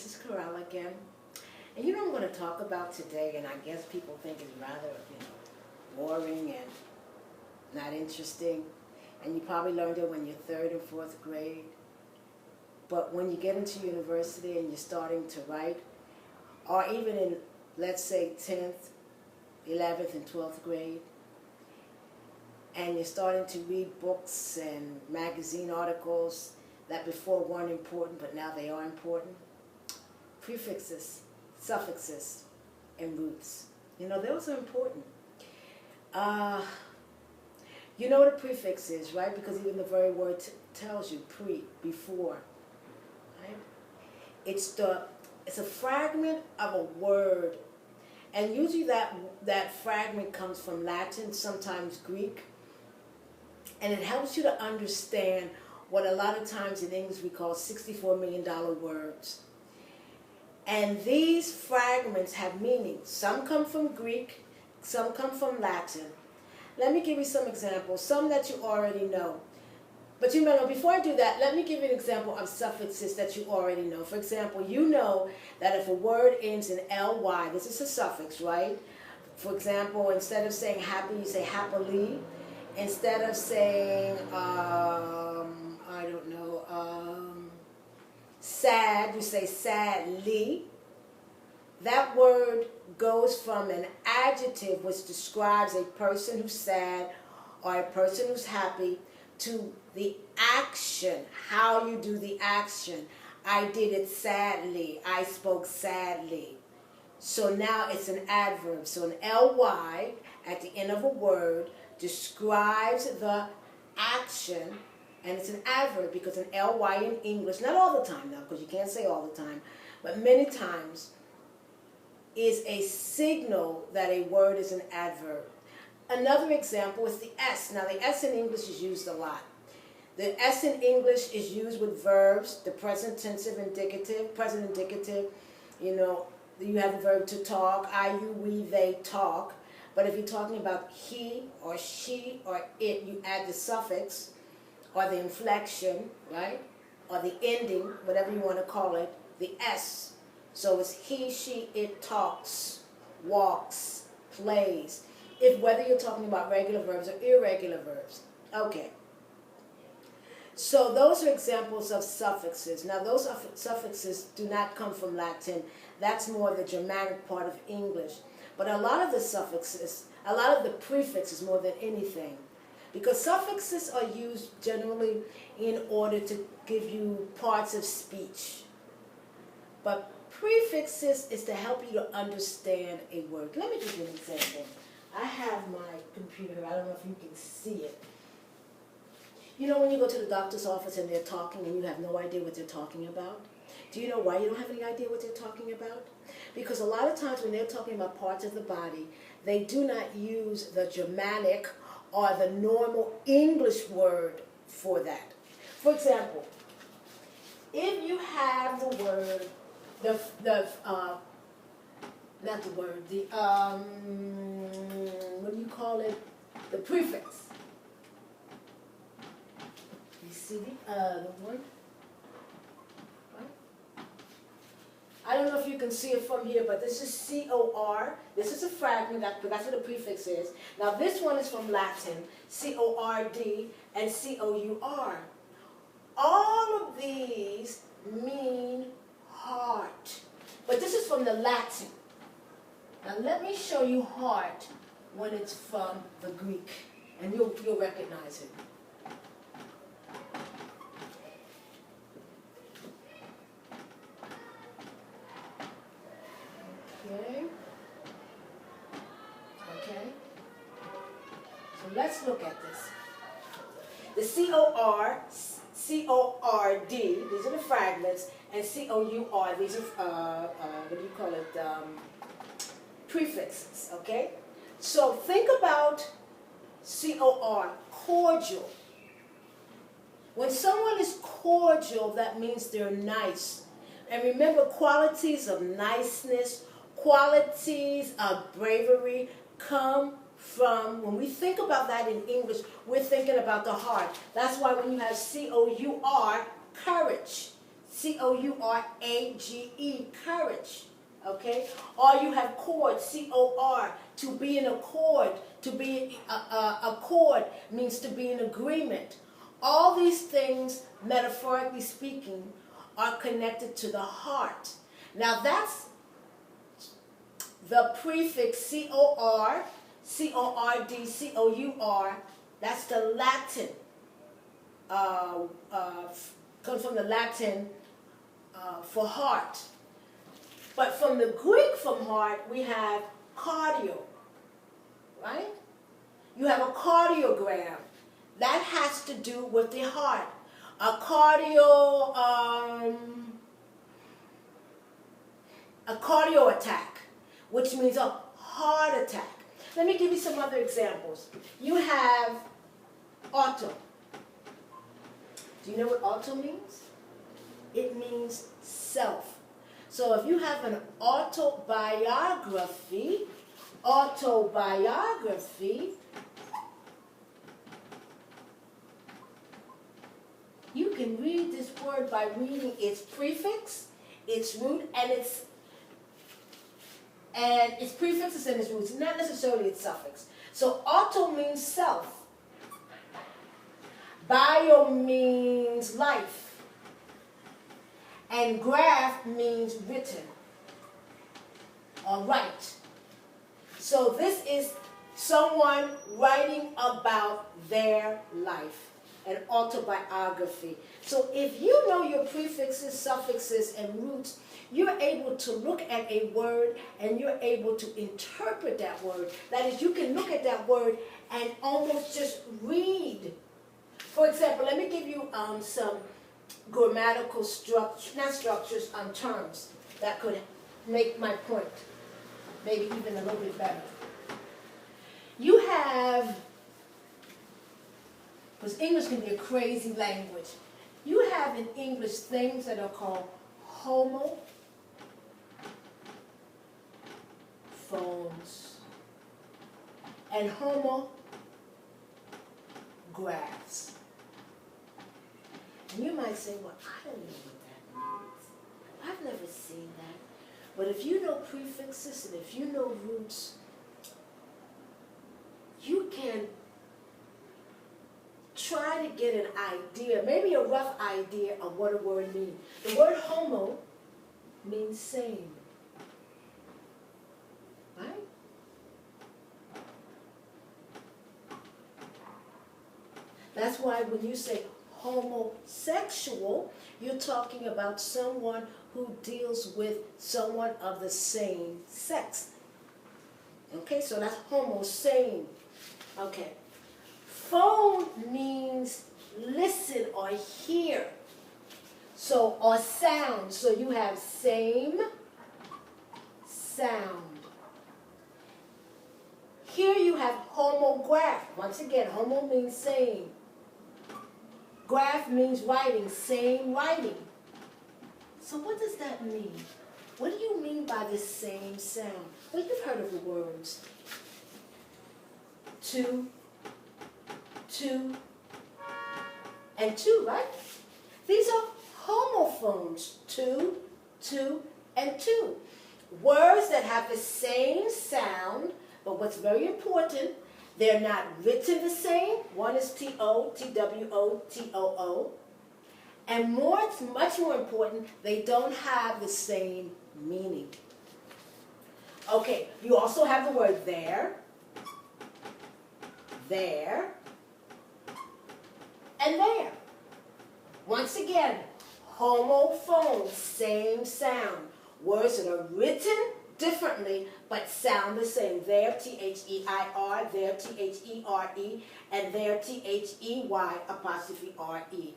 this is Corral again. And you know what I'm going to talk about today, and I guess people think is rather, boring and not interesting. And you probably learned it when you're 3rd or 4th grade. But when you get into university and you're starting to write, or even in, let's say, 10th, 11th, and 12th grade, and you're starting to read books and magazine articles that before weren't important, but now they are important. Prefixes, suffixes, and roots. Those are important. You know what a prefix is, right? Because even the very word tells you, before. Right? It's a fragment of a word. And usually that fragment comes from Latin, sometimes Greek. And it helps you to understand what a lot of times in English we call $64 million words. And these fragments have meaning. Some come from Greek, some come from Latin. Let me give you some examples, some that you already know. But before I do that, let me give you an example of suffixes that you already know. For example, you know that if a word ends in ly, this is a suffix, right? For example, instead of saying happy, you say happily. Instead of saying, sad, you say sadly. That word goes from an adjective which describes a person who's sad or a person who's happy to the action, how you do the action. I did it sadly. I spoke sadly. So now it's an adverb. So an ly at the end of a word describes the action, and it's an adverb because an ly in English, not all the time now, because you can't say all the time, but many times is a signal that a word is an adverb. Another example is the S. Now the S in English is used a lot. The S in English is used with verbs, the present tensive indicative, present indicative, you have the verb to talk, I, you, we, they talk. But if you're talking about he or she or it, you add the suffix or the inflection, right? Or the ending, whatever you want to call it, the S. So it's he, she, it talks, walks, plays. Whether you're talking about regular verbs or irregular verbs. Okay. So those are examples of suffixes. Now those suffixes do not come from Latin. That's more the Germanic part of English. But a lot of the suffixes, a lot of the prefixes more than anything. Because suffixes are used generally in order to give you parts of speech. But prefixes is to help you to understand a word. Let me give you an example. I have my computer. I don't know if you can see it. When you go to the doctor's office and they're talking and you have no idea what they're talking about? Do you know why you don't have any idea what they're talking about? Because a lot of times when they're talking about parts of the body, they do not use the Germanic or the normal English word for that. For example, if you have the word, what do you call it? The prefix. You see the word? I don't know if you can see it from here, but this is C-O-R. This is a fragment, that's what a prefix is. Now this one is from Latin, C-O-R-D and C-O-U-R. All of these mean heart. But this is from the Latin. Now let me show you heart when it's from the Greek, and you'll recognize it. Okay. So let's look at this. The C-O-R, C-O-R-D, these are the fragments, and C-O-U-R, these are, prefixes, okay? So think about C-O-R, cordial. When someone is cordial, that means they're nice. And remember, qualities of niceness, qualities of bravery come from, when we think about that in English, we're thinking about the heart. That's why when you have C-O-U-R, courage. C-O-U-R-A-G-E, courage. Okay? Or you have chord, C-O-R, to be in accord. To be accord means to be in agreement. All these things, metaphorically speaking, are connected to the heart. Now that's the prefix C-O-R, C-O-R-D, C-O-U-R. That's the Latin. Comes from the Latin for heart. But from the Greek from heart, we have cardio, right? You have a cardiogram. That has to do with the heart. A cardio attack, which means a heart attack. Let me give you some other examples. You have auto. Do you know what auto means? It means self. So if you have an autobiography, you can read this word by reading its prefix, its root, and its prefixes and its roots, not necessarily its suffix. So auto means self. Bio means life. And graph means written or write. So this is someone writing about their life, an autobiography. So if you know your prefixes, suffixes, and roots, you're able to look at a word and you're able to interpret that word. That is, you can look at that word and almost just read. For example, let me give you some grammatical terms that could make my point maybe even a little bit better. You have, because English can be a crazy language, you have in English things that are called homophones and homographs. And you might say, well, I don't know what that means. I've never seen that. But if you know prefixes and if you know roots, you can try to get an idea, maybe a rough idea of what a word means. The word homo means same. Right? That's why when you say homosexual, you're talking about someone who deals with someone of the same sex. Okay, so that's homo, same. Okay. Phone means listen or hear. So, or sound. So you have same, sound. Here you have homograph. Once again, homo means same. Graph means writing, same writing. So what does that mean? What do you mean by the same sound? Well, you've heard of the words. Two, and two, right? These are homophones. Two, and two. Words that have the same sound, but what's very important, they're not written the same. One is T-O, T-W-O, T-O-O. And much more important, they don't have the same meaning. Okay, you also have the word there, and there. Once again, homophone, same sound. Words that are written differently, but sound the same. There, T-H-E-I-R, there, T-H-E-R-E, and there, T-H-E-Y, apostrophe R-E.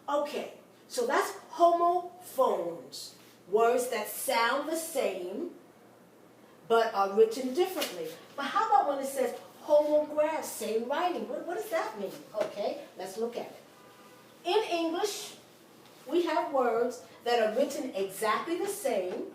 Okay, so that's homophones. Words that sound the same, but are written differently. But how about when it says homographs, same writing? What does that mean? Okay, let's look at it. In English, we have words that are written exactly the same,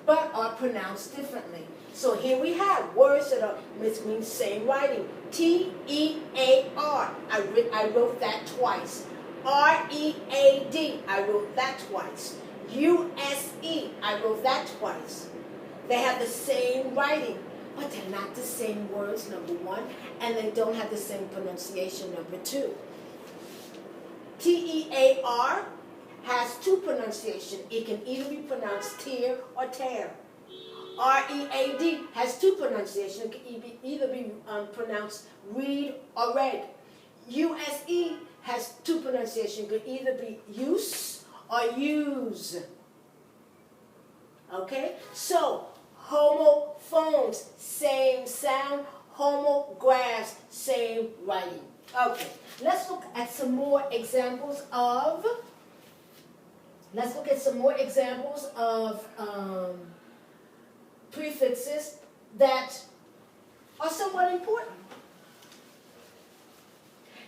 but are pronounced differently. So here we have words that are, which means same writing. T-E-A-R, I wrote that twice. R-E-A-D, I wrote that twice. U-S-E, I wrote that twice. They have the same writing, but they're not the same words, number one, and they don't have the same pronunciation, number two. T-E-A-R has two pronunciations. It can either be pronounced tear or tear. R-E-A-D has two pronunciations. It can either be pronounced read or read. U-S-E has two pronunciations. It could either be use or use. Okay? So, homophones, same sound. Homographs, same writing. Okay, let's look at some more examples of, prefixes that are somewhat important.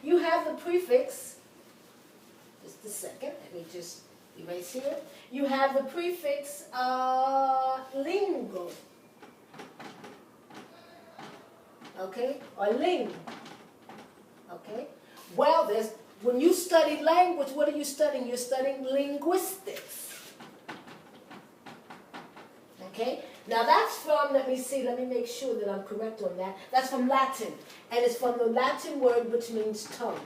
You have the prefix, just a second, let me just erase here. You have the prefix lingo, okay, or ling, okay. Well, when you study language, what are you studying? You're studying linguistics, okay. Now that's from, let me make sure that I'm correct on that. That's from Latin, and it's from the Latin word which means tongue.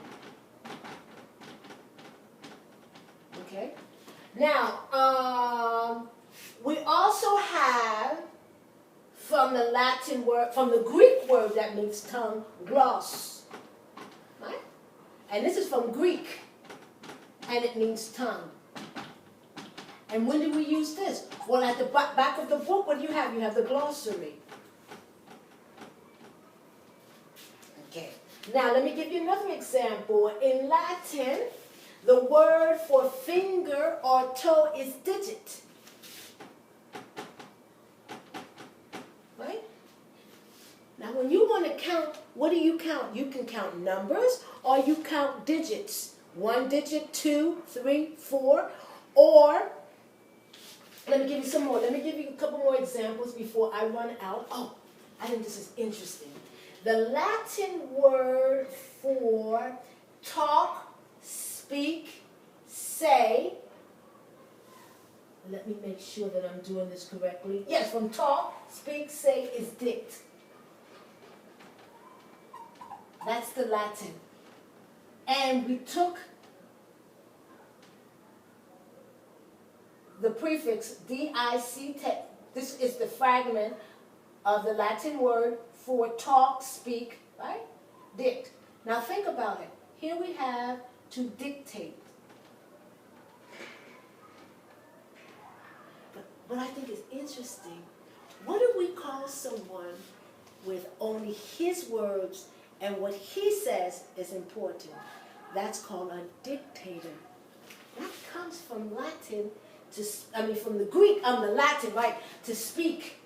Okay. Now, we also have from the Latin word, from the Greek word that means tongue, gloss. Right? And this is from Greek, and it means tongue. And when did we use this? Well, at the back of the book, what do you have? You have the glossary. Okay. Now, let me give you another example. In Latin, the word for finger or toe is digit. Right? Now, when you want to count, what do you count? You can count numbers or you count digits. 1 digit, 2, 3, 4, or let me give you some more. Let me give you a couple more examples before I run out. Oh, I think this is interesting. The Latin word for talk, speak, say. Let me make sure that I'm doing this correctly. Yes, from talk, speak, say is dict. That's the Latin. And we took the prefix dict. This is the fragment of the Latin word for talk, speak, right? Dict. Now think about it. Here we have to dictate. But what I think is interesting, what do we call someone with only his words and what he says is important? That's called a dictator. That comes from Latin. From the Greek, the Latin, right, to speak,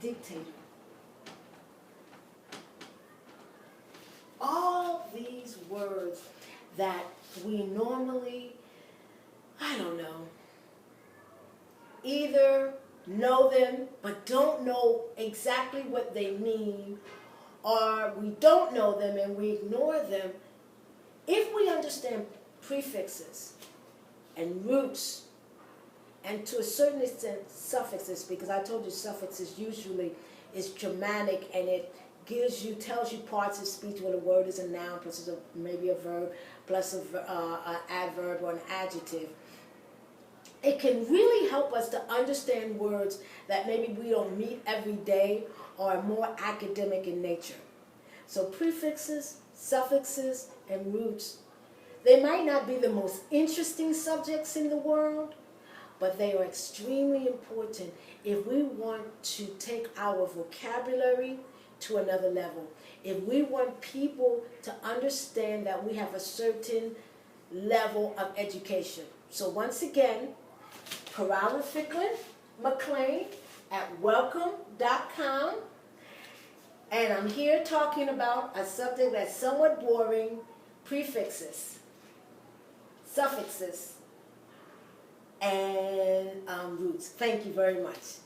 dictator. All these words that we normally, I don't know, either know them but don't know exactly what they mean, or we don't know them and we ignore them. If we understand prefixes and roots, and to a certain extent, suffixes, because I told you suffixes usually is Germanic, and it tells you parts of speech where the word is a noun, plus maybe a verb, plus an adverb or an adjective. It can really help us to understand words that maybe we don't meet every day or are more academic in nature. So prefixes, suffixes, and roots, they might not be the most interesting subjects in the world, but they are extremely important if we want to take our vocabulary to another level. If we want people to understand that we have a certain level of education. So once again, Corral and Ficklin McLean at welcome.com. And I'm here talking about a subject that's somewhat boring, prefixes, suffixes, and roots. Thank you very much.